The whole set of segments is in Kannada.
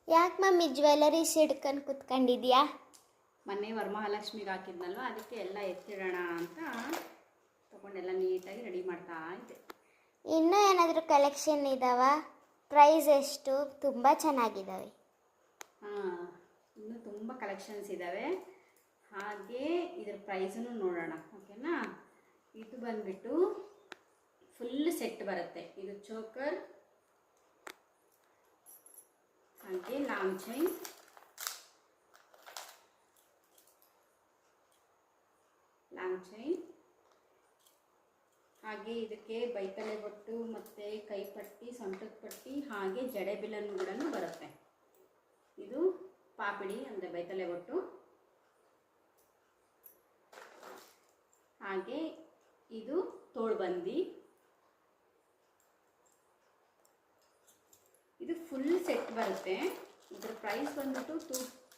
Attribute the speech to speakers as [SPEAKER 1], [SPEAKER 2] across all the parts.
[SPEAKER 1] ಯಾಕೆ ಮಮ್ಮಿ ಜ್ಯುವೆಲರೀಸ್ ಹಿಡ್ಕೊಂಡು ಕುತ್ಕೊಂಡಿದ್ಯಾ?
[SPEAKER 2] ಮೊನ್ನೆ ವರಮಹಾಲಕ್ಷ್ಮಿಗೆ ಹಾಕಿದ್ನಲ್ವ, ಅದಕ್ಕೆ ಎಲ್ಲ ಎತ್ತಿಡೋಣ ಅಂತ ತಗೊಂಡೆಲ್ಲ ನೀಟಾಗಿ ರೆಡಿ ಮಾಡ್ತಾ ಇದ್ದೆ.
[SPEAKER 1] ಇನ್ನೂ ಏನಾದರೂ ಕಲೆಕ್ಷನ್ ಇದ್ದಾವ? ಪ್ರೈಸ್ ಎಷ್ಟು? ತುಂಬ ಚೆನ್ನಾಗಿದ್ದಾವೆ.
[SPEAKER 2] ಹಾಂ, ಇನ್ನೂ ತುಂಬ ಕಲೆಕ್ಷನ್ಸ್ ಇದ್ದಾವೆ. ಹಾಗೆ ಇದ್ರ ಪ್ರೈಸನ್ನು ನೋಡೋಣ, ಓಕೆನಾ? ಇದು ಬಂದುಬಿಟ್ಟು ಫುಲ್ ಸೆಟ್ ಬರುತ್ತೆ. ಇದು ಚೋಕರ್, ಹಾಗೆ ಲಾಂಗ್ ಚೈನ್, ಹಾಗೆ ಇದಕ್ಕೆ ಬೈತಲೆ ಬೊಟ್ಟು ಮತ್ತು ಕೈಪಟ್ಟಿ, ಸೊಂಟದ ಪಟ್ಟಿ, ಹಾಗೆ ಜಡೆ ಬಿಲ್ಲನ್ನು ಕೂಡ ಬರುತ್ತೆ. ಇದು ಪಾಪಿಡಿ ಅಂದರೆ ಬೈತಲೆ ಬೊಟ್ಟು, ಹಾಗೆ ಇದು ತೋಳ್ಬಂದಿ. ಇದು ಫುಲ್ ಸೆಟ್ ಬರುತ್ತೆ. ಇದರ ಪ್ರೈಸ್ ಬಂದ್ಬಿಟ್ಟು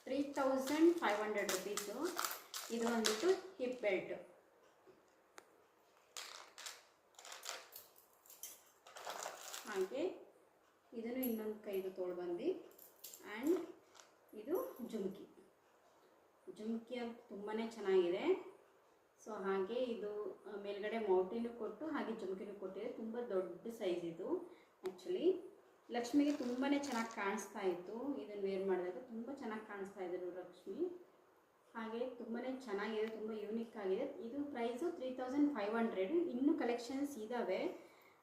[SPEAKER 2] 3500 ರುಪೀಸು. ಇದು ಬಂದ್ಬಿಟ್ಟು ಹಿಪ್ ಬೆಲ್ಟ್, ಹಾಗೆ ಇದನ್ನು ಇನ್ನೊಂದು ಕೈದು ತೋಳ್ಬಂದಿ, ಆ್ಯಂಡ್ ಇದು ಜುಮ್ಕಿ ಅಂತ ತುಂಬಾ ಚೆನ್ನಾಗಿದೆ. ಸೊ ಹಾಗೆ ಇದು ಮೇಲ್ಗಡೆ ಮೌಟಿನೂ ಕೊಟ್ಟು ಹಾಗೆ ಜುಮ್ಕಿನೂ ಕೊಟ್ಟಿದೆ. ತುಂಬ ದೊಡ್ಡ ಸೈಜ್ ಇದು. ಆ್ಯಕ್ಚುಲಿ ಲಕ್ಷ್ಮಿಗೆ ತುಂಬಾ ಚೆನ್ನಾಗಿ ಕಾಣಿಸ್ತಾ ಇತ್ತು. ಇದನ್ನು ವೇರ್ ಮಾಡಿದಾಗ ತುಂಬ ಚೆನ್ನಾಗಿ ಕಾಣಿಸ್ತಾ ಇದ್ರು ಲಕ್ಷ್ಮಿ. ಹಾಗೆ ತುಂಬಾ ಚೆನ್ನಾಗಿದೆ, ತುಂಬ ಯೂನಿಕ್ ಆಗಿದೆ. ಇದು ಪ್ರೈಸು 3500. ಇನ್ನೂ ಕಲೆಕ್ಷನ್ಸ್ ಇದ್ದಾವೆ,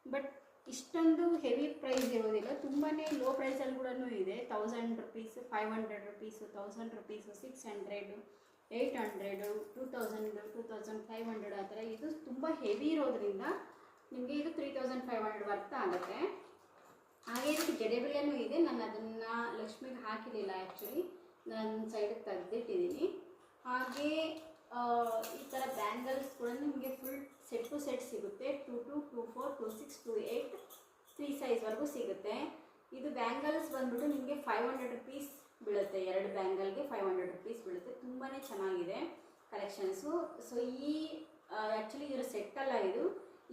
[SPEAKER 2] ಬಟ್ ಇಷ್ಟೊಂದು ಹೆವಿ ಪ್ರೈಸ್ ಇರೋದಿಲ್ಲ. ತುಂಬಾ ಲೋ ಪ್ರೈಸಲ್ಲಿ ಕೂಡ ಇದೆ. 1000 ರುಪೀಸು, 500 ರುಪೀಸು, 1000 ರುಪೀಸು, 600, 800, 2000, 2500 ಆ ಥರ. ಇದು ತುಂಬ ಹೆವಿ ಇರೋದ್ರಿಂದ ನಿಮಗೆ ಇದು 3500 ವರ್ತ್ ಆಗುತ್ತೆ. ಹಾಗೆ ಇದಕ್ಕೆ ಜಡೆ ಬಿಲ್ಲನೂ ಇದೆ. ನಾನು ಅದನ್ನು ಲಕ್ಷ್ಮಿಗೆ ಹಾಕಿರಲಿಲ್ಲ, ಆ್ಯಕ್ಚುಲಿ ನಾನು ಸೈಡಿಗೆ ತೆಗೆದಿಟ್ಟಿದ್ದೀನಿ. ಹಾಗೆ ಈ ಥರ ಬ್ಯಾಂಗಲ್ಸ್ ಕೂಡ ನಿಮಗೆ ಫುಲ್ ಸೆಟ್ ಟು ಸೆಟ್ ಸಿಗುತ್ತೆ. 22, 24, 26, 28, 3 ಸೈಜ್ವರೆಗೂ ಸಿಗುತ್ತೆ. ಇದು ಬ್ಯಾಂಗಲ್ಸ್ ಬಂದ್ಬಿಟ್ಟು ನಿಮಗೆ 500 ರುಪೀಸ್ ಬೀಳುತ್ತೆ. 2 ಬ್ಯಾಂಗಲ್ಗೆ 500 ರುಪೀಸ್ ಬೀಳುತ್ತೆ. ತುಂಬಾ ಚೆನ್ನಾಗಿದೆ ಕಲೆಕ್ಷನ್ಸು. ಸೊ ಈ ಆ್ಯಕ್ಚುಲಿ ಇದರ ಸೆಟ್ಟಲ್ಲ ಇದು.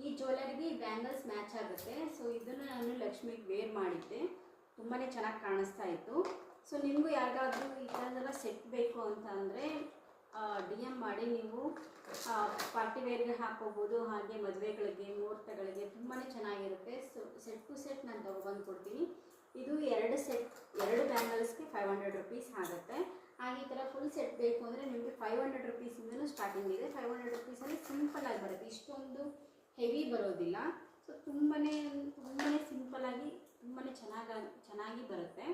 [SPEAKER 2] ಈ ಜ್ಯುವೆಲರಿಗೆ ಈ ಬ್ಯಾಂಗಲ್ಸ್ ಮ್ಯಾಚ್ ಆಗುತ್ತೆ. ಸೊ ಇದನ್ನು ನಾನು ಲಕ್ಷ್ಮಿಗೆ ವೇರ್ ಮಾಡಿದ್ದೆ, ತುಂಬಾ ಚೆನ್ನಾಗಿ ಕಾಣಿಸ್ತಾ ಇತ್ತು. ಸೊ ನಿಮಗೂ ಯಾರಿಗಾದ್ರೂ ಈ ಥರದೆಲ್ಲ ಸೆಟ್ ಬೇಕು ಅಂತ ಅಂದರೆ DM ಮಾಡಿ. ನೀವು ಪಾರ್ಟಿ ವೇರ್ಗೆ ಹಾಕೋಬೋದು, ಹಾಗೆ ಮದುವೆಗಳಿಗೆ, ಮುಹೂರ್ತಗಳಿಗೆ ತುಂಬಾ ಚೆನ್ನಾಗಿರುತ್ತೆ. ಸೊ ಸೆಟ್ ಟು ಸೆಟ್ ನಾನು ತೊಗೊಬಂದು ಕೊಡ್ತೀನಿ. ಇದು 2 ಬ್ಯಾಂಗಲ್ಸ್ಗೆ 500 ರುಪೀಸ್ ಆಗುತ್ತೆ. ಹಾಗೆ ಈ ಥರ ಫುಲ್ ಸೆಟ್ ಬೇಕು ಅಂದರೆ ನಿಮಗೆ 500 ರುಪೀಸಿಂದಲೂ ಸ್ಟಾರ್ಟಿಂಗ್ ಇದೆ. 500 ರುಪೀಸಲ್ಲಿ ಸಿಂಪಲ್ಲಾಗಿ ಬರುತ್ತೆ, ಇಷ್ಟೊಂದು ಹೆವಿ ಬರೋದಿಲ್ಲ. ಸೊ ತುಂಬಾ ಸಿಂಪಲ್ಲಾಗಿ ತುಂಬಾ ಚೆನ್ನಾಗಿ ಬರುತ್ತೆ.